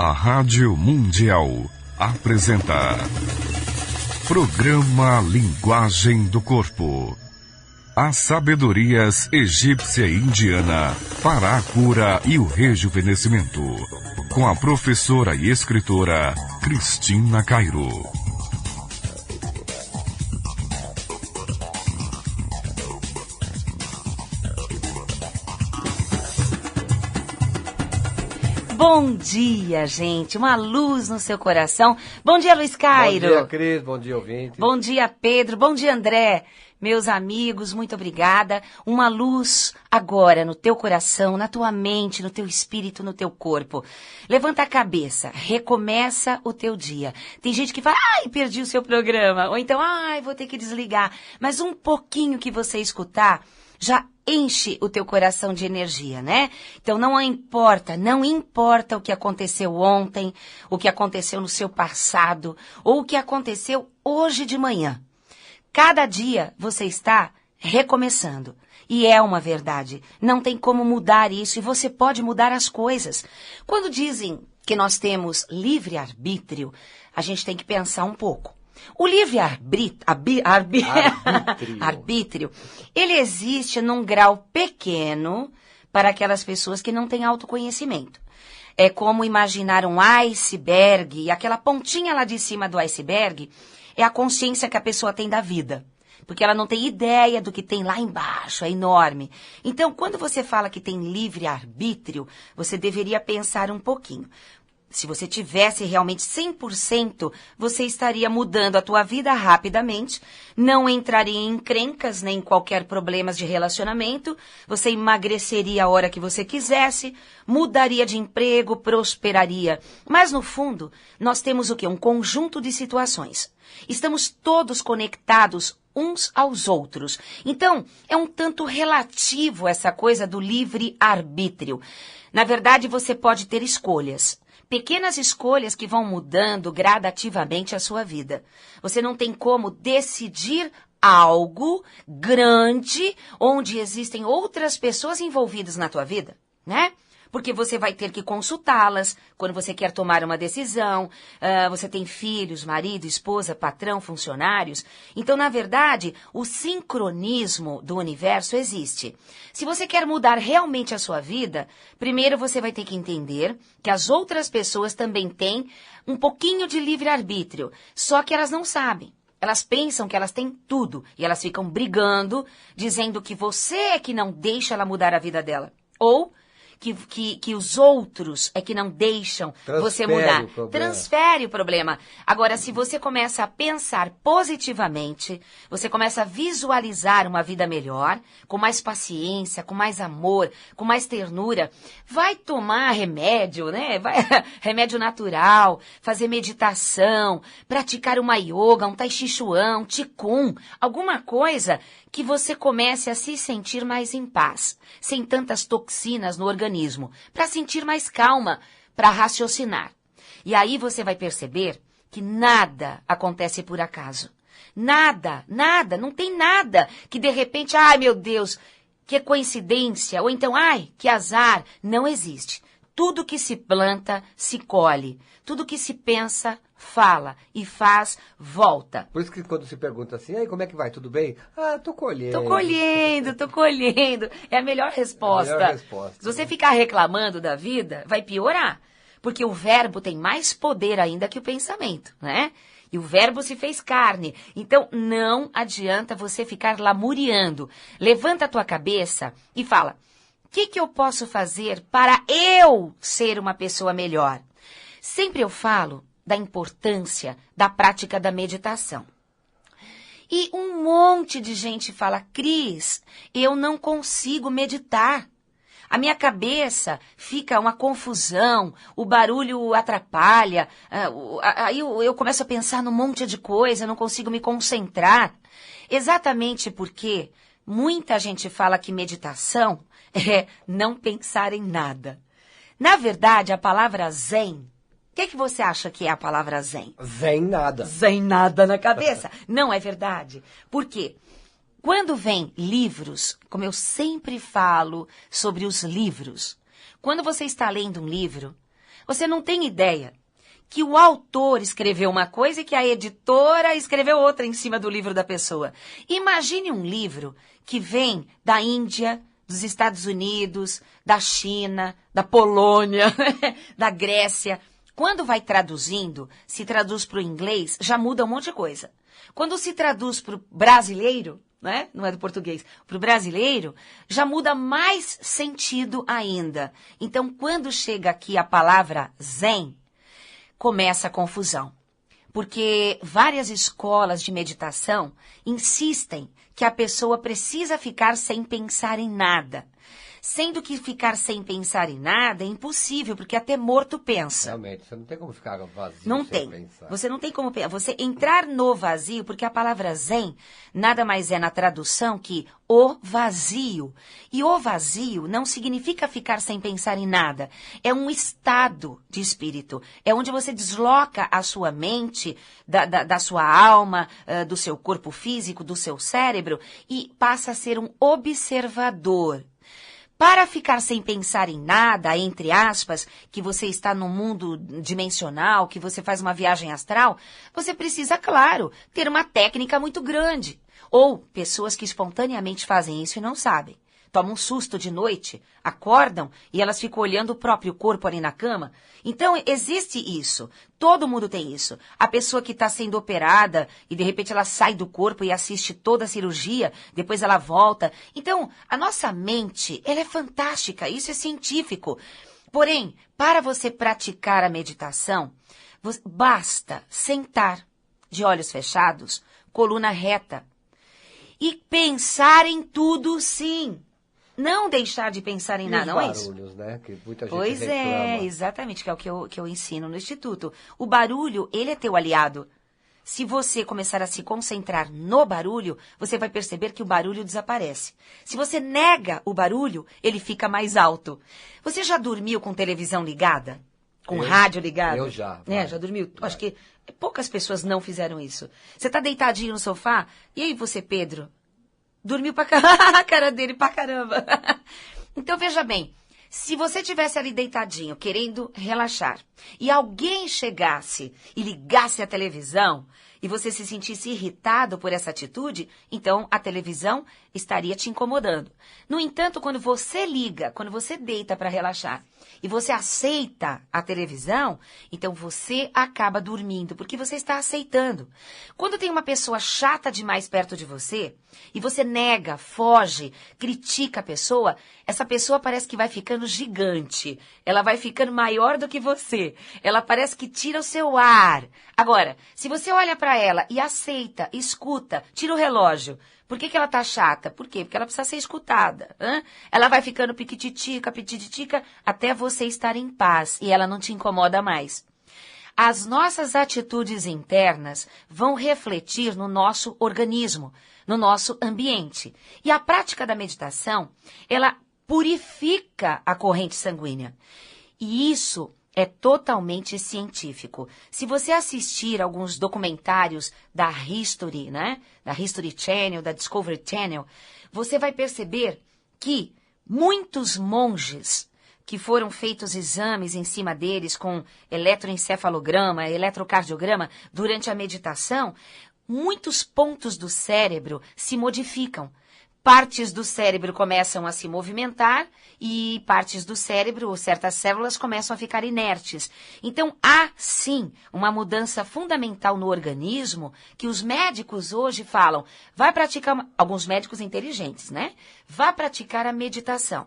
A Rádio Mundial apresenta Programa Linguagem do Corpo. As sabedorias egípcia e indiana para a cura e o rejuvenescimento. Com a professora e escritora Cristina Cairo. Bom dia, gente. Uma luz no seu coração. Bom dia, Luiz Cairo. Bom dia, Cris. Bom dia, ouvinte. Bom dia, Pedro. Bom dia, André. Meus amigos, muito obrigada. Uma luz agora no teu coração, na tua mente, no teu espírito, no teu corpo. Levanta a cabeça, recomeça o teu dia. Tem gente que fala, ai, perdi o seu programa. Ou então, ai, vou ter que desligar. Mas um pouquinho que você escutar já enche o teu coração de energia, né? Então não importa o que aconteceu ontem, o que aconteceu no seu passado, ou o que aconteceu hoje de manhã. Cada dia você está recomeçando. E é uma verdade. Não tem como mudar isso e você pode mudar as coisas. Quando dizem que nós temos livre-arbítrio, a gente tem que pensar um pouco. O livre-arbítrio, ele existe num grau pequeno para aquelas pessoas que não têm autoconhecimento. É como imaginar um iceberg, e aquela pontinha lá de cima do iceberg é a consciência que a pessoa tem da vida. Porque ela não tem ideia do que tem lá embaixo, é enorme. Então, quando você fala que tem livre-arbítrio, você deveria pensar um pouquinho. Se você tivesse realmente 100%, você estaria mudando a tua vida rapidamente, não entraria em encrencas nem em qualquer problemas de relacionamento, você emagreceria a hora que você quisesse, mudaria de emprego, prosperaria. Mas no fundo, nós temos o quê? Um conjunto de situações. Estamos todos conectados uns aos outros. Então, é um tanto relativo essa coisa do livre-arbítrio. Na verdade, você pode ter escolhas. Pequenas escolhas que vão mudando gradativamente a sua vida. Você não tem como decidir algo grande onde existem outras pessoas envolvidas na tua vida, né? Porque você vai ter que consultá-las quando você quer tomar uma decisão, você tem filhos, marido, esposa, patrão, funcionários. Então, na verdade, o sincronismo do universo existe. Se você quer mudar realmente a sua vida, primeiro você vai ter que entender que as outras pessoas também têm um pouquinho de livre-arbítrio, só que elas não sabem. Elas pensam que elas têm tudo e elas ficam brigando, dizendo que você é que não deixa ela mudar a vida dela. Ou que os outros é que não deixam você mudar. Transfere o problema. Agora, se você começa a pensar positivamente, você começa a visualizar uma vida melhor, com mais paciência, com mais amor, com mais ternura, vai tomar remédio, né? Remédio natural, fazer meditação, praticar uma yoga, um tai chi chuan, um qigong, alguma coisa que você comece a se sentir mais em paz, sem tantas toxinas no organismo, para sentir mais calma, para raciocinar. E aí você vai perceber que nada acontece por acaso. Nada, não tem nada que de repente, ai meu Deus, que coincidência, ou então, ai, que azar, não existe. Tudo que se planta, se colhe. Tudo que se pensa, fala e faz, volta. Por isso que quando se pergunta assim, aí como é que vai, tudo bem? Ah, tô colhendo. Tô colhendo. É a melhor resposta. Se você ficar reclamando da vida, vai piorar. Porque o verbo tem mais poder ainda que o pensamento, né? E o verbo se fez carne. Então, não adianta você ficar lamuriando. Levanta a tua cabeça e fala, o que eu posso fazer para eu ser uma pessoa melhor? Sempre eu falo da importância da prática da meditação. E um monte de gente fala, Cris, eu não consigo meditar. A minha cabeça fica uma confusão, o barulho atrapalha, aí eu começo a pensar num monte de coisa, não consigo me concentrar. Exatamente porque muita gente fala que meditação é não pensar em nada. Na verdade, a palavra zen, o que você acha que é a palavra zen? Zen nada. Zen nada na cabeça. Não é verdade. Por quê? Quando vem livros, como eu sempre falo sobre os livros, quando você está lendo um livro, Você não tem ideia que o autor escreveu uma coisa e que a editora escreveu outra em cima do livro da pessoa. Imagine um livro que vem da Índia, dos Estados Unidos, da China, da Polônia, da Grécia. Quando vai traduzindo, se traduz para o inglês, já muda um monte de coisa. Quando se traduz para o brasileiro, né? Não é do português, para o brasileiro, já muda mais sentido ainda. Então, quando chega aqui a palavra zen, começa a confusão. Porque várias escolas de meditação insistem que a pessoa precisa ficar sem pensar em nada. Sendo que ficar sem pensar em nada é impossível, porque até morto pensa. Realmente, você não tem como ficar vazio Não sem tem. pensar. Você não tem como pensar. Você entrar no vazio, porque a palavra zen nada mais é na tradução que o vazio. E o vazio não significa ficar sem pensar em nada. É um estado de espírito. É onde você desloca a sua mente, da sua alma, do seu corpo físico, do seu cérebro, e passa a ser um observador. Para ficar sem pensar em nada, entre aspas, que você está num mundo dimensional, que você faz uma viagem astral, você precisa, claro, ter uma técnica muito grande. Ou pessoas que espontaneamente fazem isso e não sabem. Tomam um susto de noite, acordam e elas ficam olhando o próprio corpo ali na cama. Então, existe isso. Todo mundo tem isso. A pessoa que está sendo operada e, de repente, ela sai do corpo e assiste toda a cirurgia, depois ela volta. Então, a nossa mente, ela é fantástica, isso é científico. Porém, para você praticar a meditação, basta sentar de olhos fechados, coluna reta, e pensar em tudo, sim. Não deixar de pensar em nada, não é isso? Barulhos, né? Que muita gente Pois reclama. é, exatamente, que é o que eu ensino no Instituto. O barulho, ele é teu aliado. Se você começar a se concentrar no barulho, você vai perceber que o barulho desaparece. Se você nega o barulho, ele fica mais alto. Você já dormiu com televisão ligada? Com rádio ligado? Eu já. Já dormiu? Acho que poucas pessoas não fizeram isso. Você tá deitadinho no sofá, e aí você, Pedro? Dormiu pra caramba, a cara dele pra caramba. Então, veja bem, se você tivesse ali deitadinho, querendo relaxar, e alguém chegasse e ligasse a televisão, e você se sentisse irritado por essa atitude, então a televisão estaria te incomodando. No entanto, quando você liga, quando você deita para relaxar, e você aceita a televisão, então você acaba dormindo, porque você está aceitando. Quando tem uma pessoa chata demais perto de você, e você nega, foge, critica a pessoa, essa pessoa parece que vai ficando gigante. Ela vai ficando maior do que você. Ela parece que tira o seu ar. Agora, se você olha para ela e aceita, escuta, tira o relógio. Por que ela tá chata? Por quê? Porque ela precisa ser escutada. Ela vai ficando piquititica, até você estar em paz e ela não te incomoda mais. As nossas atitudes internas vão refletir no nosso organismo, no nosso ambiente. E a prática da meditação, ela purifica a corrente sanguínea. E isso é totalmente científico. Se você assistir alguns documentários da History, né? Da History Channel, da Discovery Channel, você vai perceber que muitos monges que foram feitos exames em cima deles com eletroencefalograma, eletrocardiograma durante a meditação, muitos pontos do cérebro se modificam. Partes do cérebro começam a se movimentar e partes do cérebro, ou certas células, começam a ficar inertes. Então, há, sim, uma mudança fundamental no organismo que os médicos hoje falam, vai praticar, alguns médicos inteligentes, né? Vá praticar a meditação.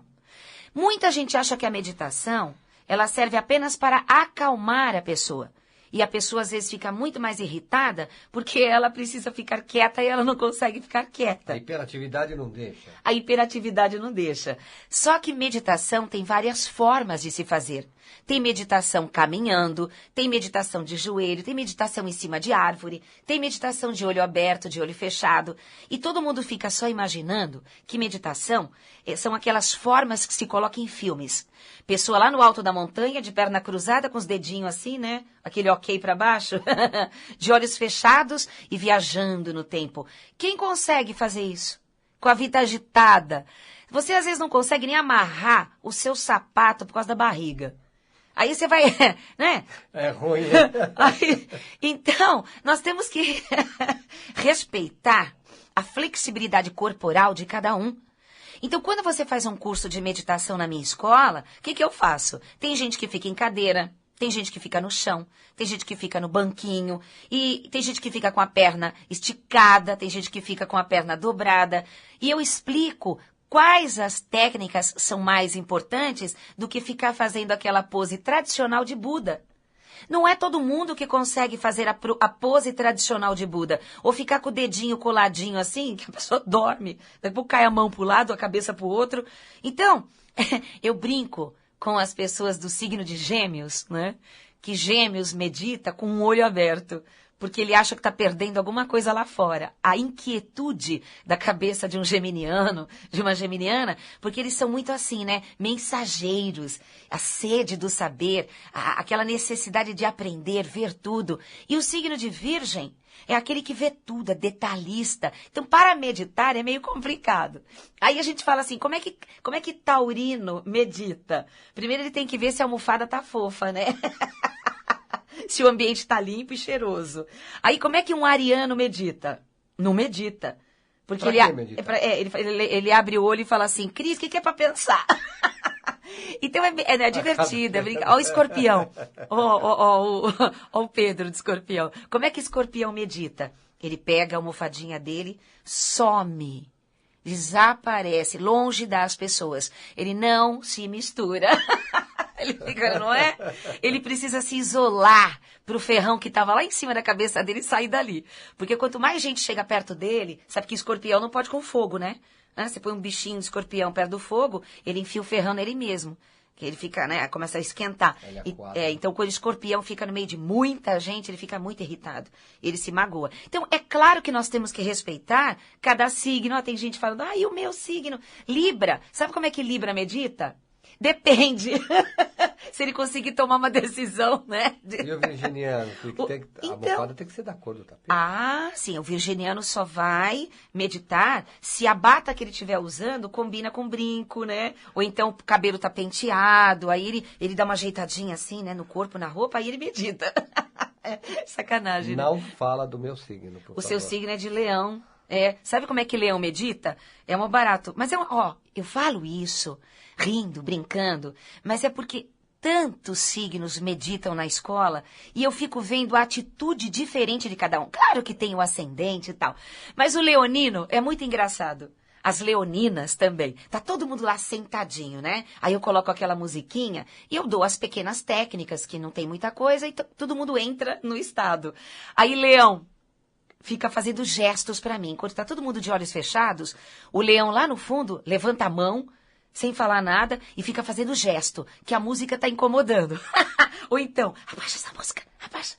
Muita gente acha que a meditação, ela serve apenas para acalmar a pessoa. E a pessoa, às vezes, fica muito mais irritada porque ela precisa ficar quieta e ela não consegue ficar quieta. A hiperatividade não deixa. A hiperatividade não deixa. Só que meditação tem várias formas de se fazer. Tem meditação caminhando, tem meditação de joelho, tem meditação em cima de árvore, tem meditação de olho aberto, de olho fechado. E todo mundo fica só imaginando que meditação são aquelas formas que se colocam em filmes. Pessoa lá no alto da montanha, de perna cruzada, com os dedinhos assim, né? Aquele ok para baixo, de olhos fechados e viajando no tempo. Quem consegue fazer isso? Com a vida agitada. Você às vezes não consegue nem amarrar o seu sapato por causa da barriga. Aí você vai, né? É ruim. Aí, então, nós temos que respeitar a flexibilidade corporal de cada um. Então, quando você faz um curso de meditação na minha escola, o que eu faço? Tem gente que fica em cadeira, tem gente que fica no chão, tem gente que fica no banquinho, e tem gente que fica com a perna esticada, tem gente que fica com a perna dobrada. E eu explico quais as técnicas são mais importantes do que ficar fazendo aquela pose tradicional de Buda. Não é todo mundo que consegue fazer a pose tradicional de Buda. Ou ficar com o dedinho coladinho assim, que a pessoa dorme. Daqui a pouco cai a mão para o lado, a cabeça para o outro. Então, eu brinco com as pessoas do signo de Gêmeos, né? Que Gêmeos medita com um olho aberto. Porque ele acha que está perdendo alguma coisa lá fora. A inquietude da cabeça de um geminiano, de uma geminiana, porque eles são muito assim, né? Mensageiros, a sede do saber, aquela necessidade de aprender, ver tudo. E o signo de Virgem é aquele que vê tudo, é detalhista. Então, para meditar é meio complicado. Aí a gente fala assim, como é que taurino medita? Primeiro ele tem que ver se a almofada tá fofa, né? Se o ambiente está limpo e cheiroso. Aí, como é que um ariano medita? Não medita. Porque ele abre o olho e fala assim, Cris, o que é para pensar? Então, é divertido. Olha o escorpião. Olha o Pedro de escorpião. Como é que escorpião medita? Ele pega a almofadinha dele, some, desaparece, longe das pessoas. Ele não se mistura. Ele fica, não é? Ele precisa se isolar pro ferrão que estava lá em cima da cabeça dele sair dali. Porque quanto mais gente chega perto dele, sabe que escorpião não pode com fogo, né? Você põe um bichinho de escorpião perto do fogo, ele enfia o ferrão nele mesmo. Que ele fica, né? Começa a esquentar. Então, quando o escorpião fica no meio de muita gente, ele fica muito irritado. Ele se magoa. Então, é claro que nós temos que respeitar cada signo. Tem gente falando, e o meu signo? Libra. Sabe como é que Libra medita? Depende. Se ele conseguir tomar uma decisão, né? E o virginiano? A almofada tem que ser da cor do tapete. Sim. O virginiano só vai meditar se a bata que ele estiver usando combina com brinco, né? Ou então o cabelo tá penteado, aí ele dá uma ajeitadinha assim, né? No corpo, na roupa, aí ele medita. Sacanagem, né? Não fala do meu signo, por favor. Seu signo é de Leão. Sabe como é que Leão medita? É mó barato. Mas eu falo isso rindo, brincando, mas é porque tantos signos meditam na escola e eu fico vendo a atitude diferente de cada um. Claro que tem o ascendente e tal, mas o leonino é muito engraçado. As leoninas também. Tá todo mundo lá sentadinho, né? Aí eu coloco aquela musiquinha e eu dou as pequenas técnicas, que não tem muita coisa, e todo mundo entra no estado. Aí Leão fica fazendo gestos pra mim. Enquanto tá todo mundo de olhos fechados, o leão lá no fundo levanta a mão, sem falar nada, e fica fazendo gesto, que a música tá incomodando. Ou então, abaixa essa música, abaixa.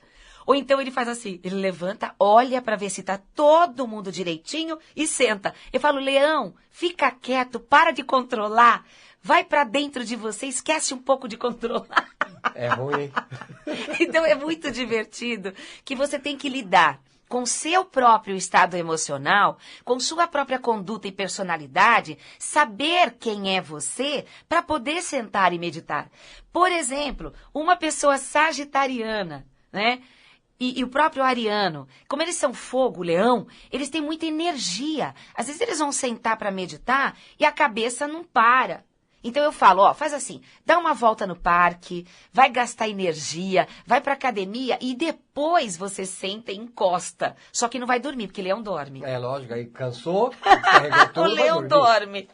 Ou então ele faz assim, ele levanta, olha pra ver se tá todo mundo direitinho e senta. Eu falo, Leão, fica quieto, para de controlar, vai pra dentro de você, esquece um pouco de controlar. É ruim. Então é muito divertido que você tem que lidar com seu próprio estado emocional, com sua própria conduta e personalidade, saber quem é você para poder sentar e meditar. Por exemplo, uma pessoa sagitariana, né? E o próprio ariano, como eles são fogo, leão, eles têm muita energia. Às vezes eles vão sentar para meditar e a cabeça não para. Então eu falo, faz assim, dá uma volta no parque, vai gastar energia, vai pra academia e depois você senta e encosta. Só que não vai dormir, porque leão dorme. É lógico, aí cansou, descarregou tudo. O leão dorme.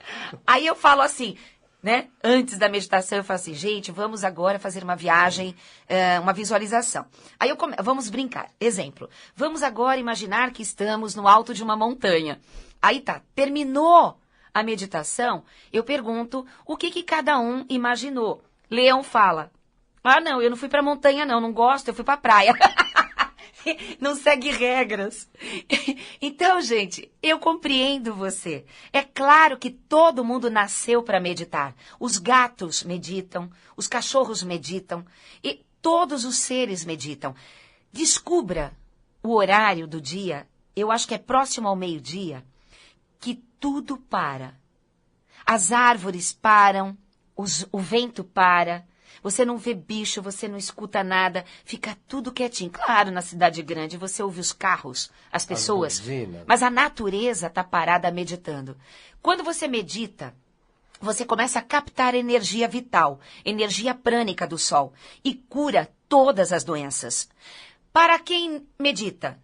Aí eu falo assim, né? Antes da meditação eu falo assim, gente, vamos agora fazer uma viagem, uma visualização. Aí vamos brincar. Exemplo, vamos agora imaginar que estamos no alto de uma montanha. Aí tá, terminou a meditação, eu pergunto o que cada um imaginou. Leão fala, não, eu não fui pra montanha não gosto, eu fui pra praia. Não segue regras. Então, gente, eu compreendo você. É claro que todo mundo nasceu para meditar. Os gatos meditam, os cachorros meditam e todos os seres meditam. Descubra o horário do dia, eu acho que é próximo ao meio-dia, que tudo para. As árvores param, o vento para, Você não vê bicho, você não escuta nada, fica tudo quietinho. Claro, na cidade grande você ouve os carros, as pessoas, mas a natureza está parada meditando. Quando você medita, você começa a captar energia vital, energia prânica do sol e cura todas as doenças. Para quem medita,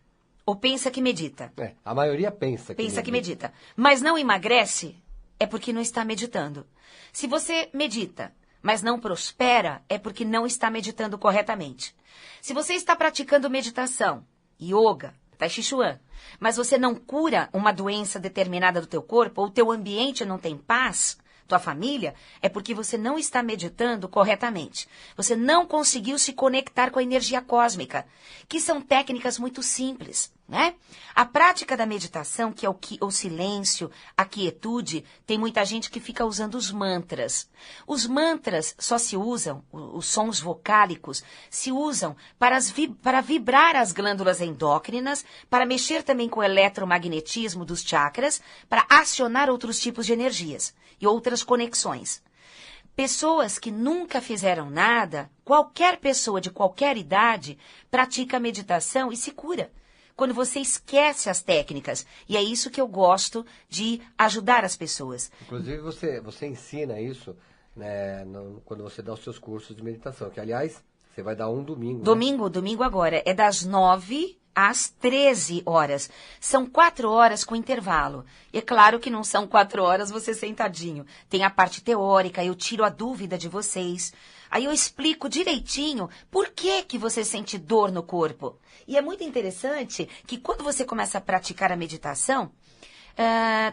ou pensa que medita. A maioria pensa que medita. Mas não emagrece, é porque não está meditando. Se você medita, mas não prospera, é porque não está meditando corretamente. Se você está praticando meditação, yoga, tai chi chuan, mas você não cura uma doença determinada do teu corpo, ou o teu ambiente não tem paz, tua família, é porque você não está meditando corretamente. Você não conseguiu se conectar com a energia cósmica, que são técnicas muito simples, né? A prática da meditação, que é o silêncio, a quietude, tem muita gente que fica usando os mantras. Os mantras só se usam, os sons vocálicos, se usam para vibrar as glândulas endócrinas, para mexer também com o eletromagnetismo dos chakras, para acionar outros tipos de energias e outras conexões. Pessoas que nunca fizeram nada, qualquer pessoa de qualquer idade, pratica meditação e se cura. Quando você esquece as técnicas. E é isso que eu gosto de ajudar as pessoas. Inclusive, você ensina isso, né, quando você dá os seus cursos de meditação. Que, aliás, você vai dar um domingo. Domingo agora. É das 9 às 13 horas. São 4 horas com intervalo. E é claro que não são 4 horas você sentadinho. Tem a parte teórica, eu tiro a dúvida de vocês. Aí eu explico direitinho por que você sente dor no corpo. E é muito interessante que quando você começa a praticar a meditação,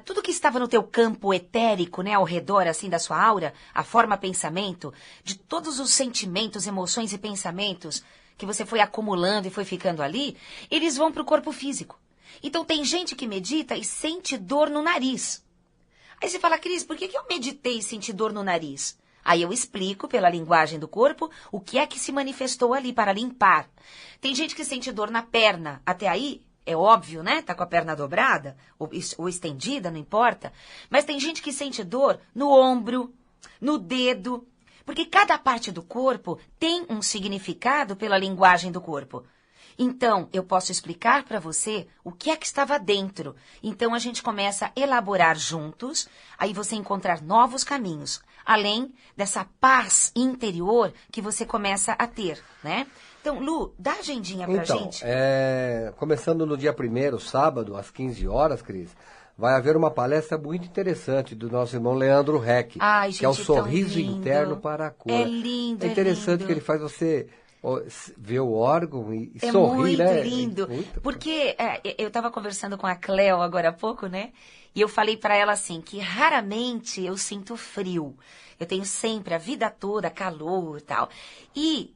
tudo que estava no teu campo etérico, né, ao redor assim da sua aura, a forma pensamento, de todos os sentimentos, emoções e pensamentos que você foi acumulando e foi ficando ali, eles vão para o corpo físico. Então tem gente que medita e sente dor no nariz. Aí você fala, Cris, por que eu meditei e senti dor no nariz? Aí eu explico, pela linguagem do corpo, o que é que se manifestou ali para limpar. Tem gente que sente dor na perna. Até aí, é óbvio, né? Tá com a perna dobrada, ou estendida, não importa. Mas tem gente que sente dor no ombro, no dedo. Porque cada parte do corpo tem um significado pela linguagem do corpo. Então, eu posso explicar para você o que é que estava dentro. Então, a gente começa a elaborar juntos, aí você encontrar novos caminhos, além dessa paz interior que você começa a ter, né? Então, Lu, dá a agendinha pra gente. Começando no dia 1º, sábado, às 15 horas, Cris, vai haver uma palestra muito interessante do nosso irmão Leandro Reck, que é o Sorriso Interno para a Cura. É lindo, é interessante lindo. Que ele faz você ver o órgão e sorrir, né? É muito lindo. Porque eu estava conversando com a Cleo agora há pouco, né? E eu falei para ela assim, que raramente eu sinto frio. Eu tenho sempre, a vida toda, calor e tal. E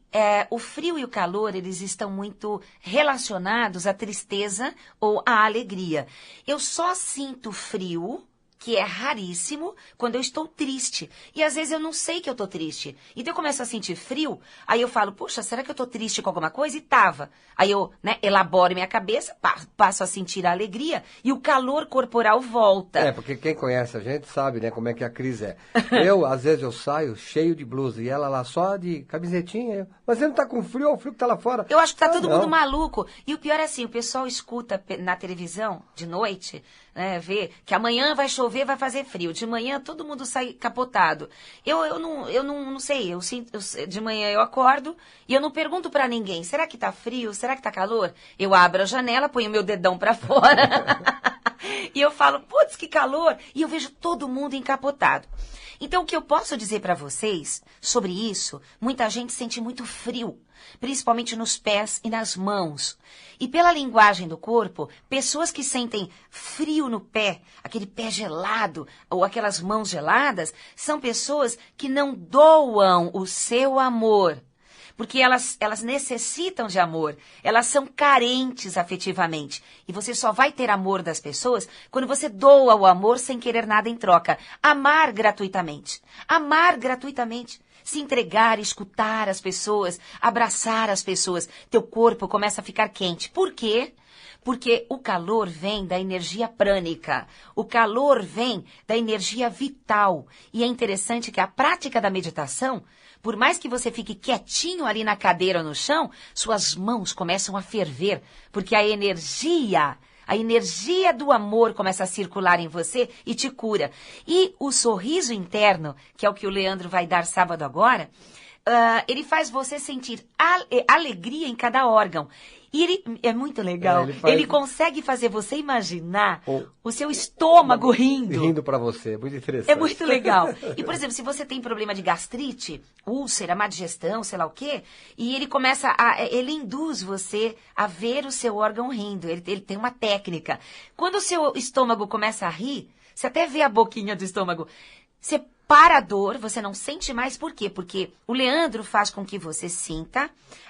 o frio e o calor, eles estão muito relacionados à tristeza ou à alegria. Eu só sinto frio, que é raríssimo, quando eu estou triste. E às vezes eu não sei que eu estou triste. Então eu começo a sentir frio, aí eu falo, puxa, será que eu estou triste com alguma coisa? E tava. Aí eu, né, elaboro minha cabeça, passo a sentir a alegria e o calor corporal volta. Porque quem conhece a gente sabe, né, como é que a Cris é. Eu, às vezes, eu saio cheio de blusa e ela lá só de camisetinha. Mas você não tá com frio, o frio que tá lá fora. Eu acho que tá todo mundo maluco. E o pior é assim, o pessoal escuta na televisão, de noite, né, vê que amanhã vai chover, vai fazer frio. De manhã todo mundo sai capotado. Eu não sei, de manhã eu acordo e eu não pergunto pra ninguém, será que tá frio? Será que tá calor? Eu abro a janela, ponho meu dedão pra fora e eu falo, putz, que calor! E eu vejo todo mundo encapotado. Então, o que eu posso dizer para vocês sobre isso, muita gente sente muito frio, principalmente nos pés e nas mãos. E pela linguagem do corpo, pessoas que sentem frio no pé, aquele pé gelado ou aquelas mãos geladas, são pessoas que não doam o seu amor. Porque elas necessitam de amor, elas são carentes afetivamente. E você só vai ter amor das pessoas quando você doa o amor sem querer nada em troca. Amar gratuitamente. Amar gratuitamente. Se entregar, escutar as pessoas, abraçar as pessoas. Teu corpo começa a ficar quente. Por quê? Porque o calor vem da energia prânica, o calor vem da energia vital. E é interessante que a prática da meditação, por mais que você fique quietinho ali na cadeira ou no chão, suas mãos começam a ferver, porque a energia do amor começa a circular em você e te cura. E o sorriso interno, que é o que o Leandro vai dar sábado agora, ele faz você sentir alegria em cada órgão. E ele é muito legal. Ele consegue fazer você imaginar o seu estômago rindo. Rindo para você, é muito interessante. É muito legal. E, por exemplo, se você tem problema de gastrite, úlcera, má digestão, sei lá o quê, e ele começa ele induz você a ver o seu órgão rindo. Ele tem uma técnica. Quando o seu estômago começa a rir, você até vê a boquinha do estômago. Você para a dor, você não sente mais. Por quê? Porque o Leandro faz com que você sinta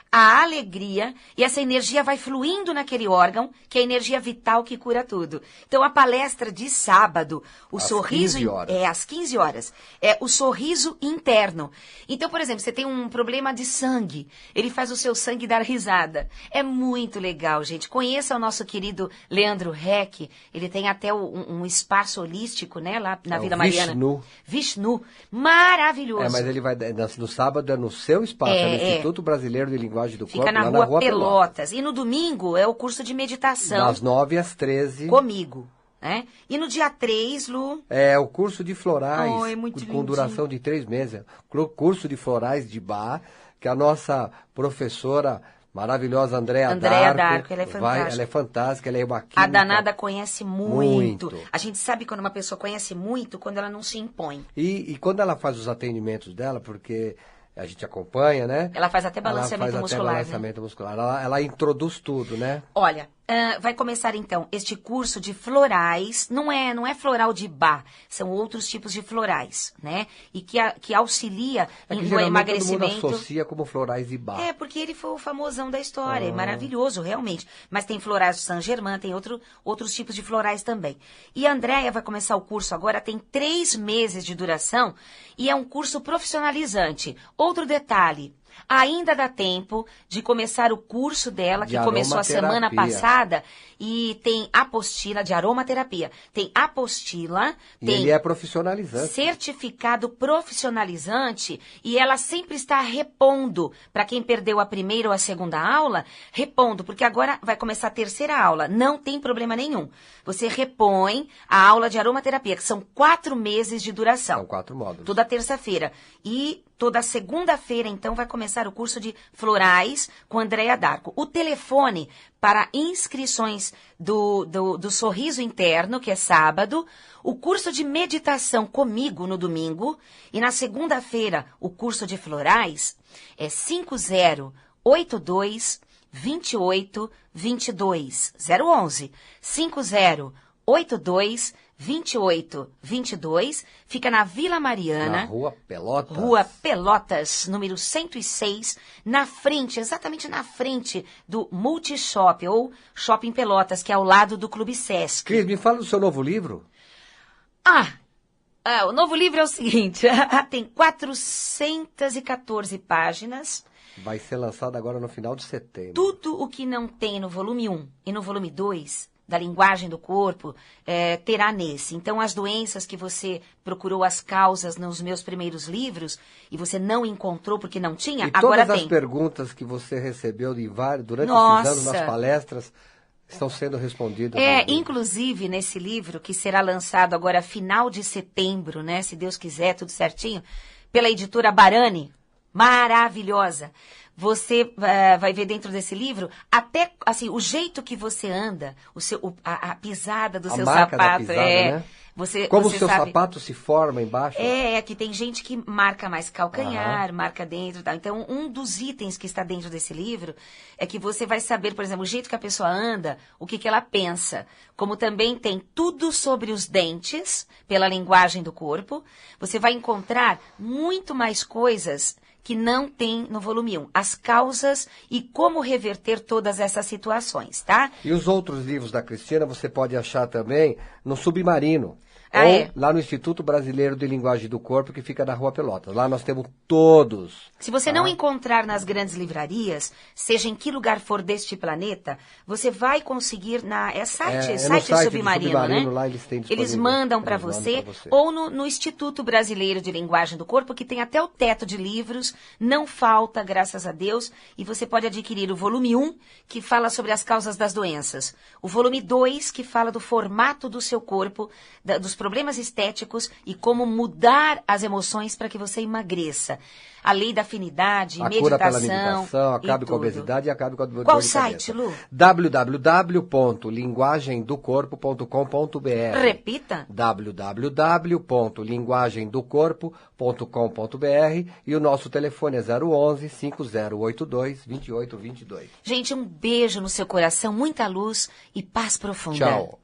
a alegria e essa energia vai fluindo naquele órgão, que é a energia vital que cura tudo. Então, a palestra de sábado, o sorriso... 15 horas. Às 15 horas. É o sorriso interno. Então, por exemplo, você tem um problema de sangue. Ele faz o seu sangue dar risada. É muito legal, gente. Conheça o nosso querido Leandro Heck. Ele tem até um espaço holístico, né? Lá na Vila Mariana. Vishnu. Maravilhoso. Mas ele vai... No sábado é no seu espaço. É no Instituto Brasileiro de Linguagem do Fica Corpo, na rua Pelotas. E no domingo é o curso de meditação. Das 9 às 13. Comigo. Né? E no dia 3, Lu... É o curso de florais, com duração de 3 meses. Curso de florais de Bach, que a nossa professora maravilhosa Andréa D'Arco, ela é fantástica. Ela é fantástica, ela é uma química. A danada conhece muito. A gente sabe quando uma pessoa conhece muito, quando ela não se impõe. E quando ela faz os atendimentos dela, porque... A gente acompanha, né? Ela faz até balanceamento muscular. Ela introduz tudo, né? Olha, vai começar então este curso de florais. Não é floral de Bach, são outros tipos de florais, né? E que auxilia no emagrecimento. Todo mundo associa como florais de Bach. Porque ele foi o famosão da história, é maravilhoso, realmente. Mas tem florais do Saint-Germain, tem outros tipos de florais também. E a Andréia vai começar o curso agora, tem 3 meses de duração e é um curso profissionalizante. Outro detalhe, ainda dá tempo de começar o curso dela, que começou a semana passada, e tem apostila de aromaterapia. Tem apostila, tem ele é profissionalizante. Certificado profissionalizante, e ela sempre está repondo. Para quem perdeu a primeira ou a segunda aula, repondo, porque agora vai começar a terceira aula. Não tem problema nenhum. Você repõe a aula de aromaterapia, que são 4 meses de duração. São 4 módulos. Toda terça-feira. E toda segunda-feira, então, vai começar o curso de florais com Andréa D'Arco. O telefone para inscrições do Sorriso Interno, que é sábado, o curso de meditação comigo no domingo, e na segunda-feira o curso de florais é 5082 28 22 011 5082 2822, fica na Vila Mariana. Na Rua Pelotas. Rua Pelotas, número 106, na frente, exatamente na frente do Multishop, ou Shopping Pelotas, que é ao lado do Clube Sesc. Cris, me fala do seu novo livro. O novo livro é o seguinte, tem 414 páginas. Vai ser lançado agora no final de setembro. Tudo o que não tem no volume 1 e no volume 2... da linguagem do corpo, terá nesse. Então, as doenças que você procurou as causas nos meus primeiros livros e você não encontrou porque não tinha, agora tem. Todas as perguntas que você recebeu durante esses anos nas palestras estão sendo respondidas. Inclusive, nesse livro, que será lançado agora final de setembro, né? Se Deus quiser, tudo certinho, pela editora Barani, maravilhosa. Você vai ver dentro desse livro até assim o jeito que você anda, a pisada do seu sapato. Né? Como o seu sapato se forma embaixo? Que tem gente que marca mais calcanhar, marca dentro e tal. Então, um dos itens que está dentro desse livro é que você vai saber, por exemplo, o jeito que a pessoa anda, o que ela pensa. Como também tem tudo sobre os dentes, pela linguagem do corpo. Você vai encontrar muito mais coisas que não tem no volume 1. As causas e como reverter todas essas situações, tá? E os outros livros da Cristina você pode achar também no Submarino. Ou lá no Instituto Brasileiro de Linguagem do Corpo, que fica na Rua Pelotas. Lá nós temos todos. Se você não encontrar nas grandes livrarias, seja em que lugar for deste planeta, você vai conseguir site Submarino, né? Lá eles mandam para você. Ou no Instituto Brasileiro de Linguagem do Corpo, que tem até o teto de livros, não falta, graças a Deus, e você pode adquirir o volume 1, que fala sobre as causas das doenças, o volume 2, que fala do formato do seu corpo, dos problemas estéticos e como mudar as emoções para que você emagreça. A lei da afinidade, meditação. Cura pela meditação, acabe com a obesidade e acabe com a dor de cabeça. Qual site, Lu? www.linguagemdocorpo.com.br. Repita. www.linguagemdocorpo.com.br e o nosso telefone é 011 5082 2822. Gente, um beijo no seu coração, muita luz e paz profunda. Tchau.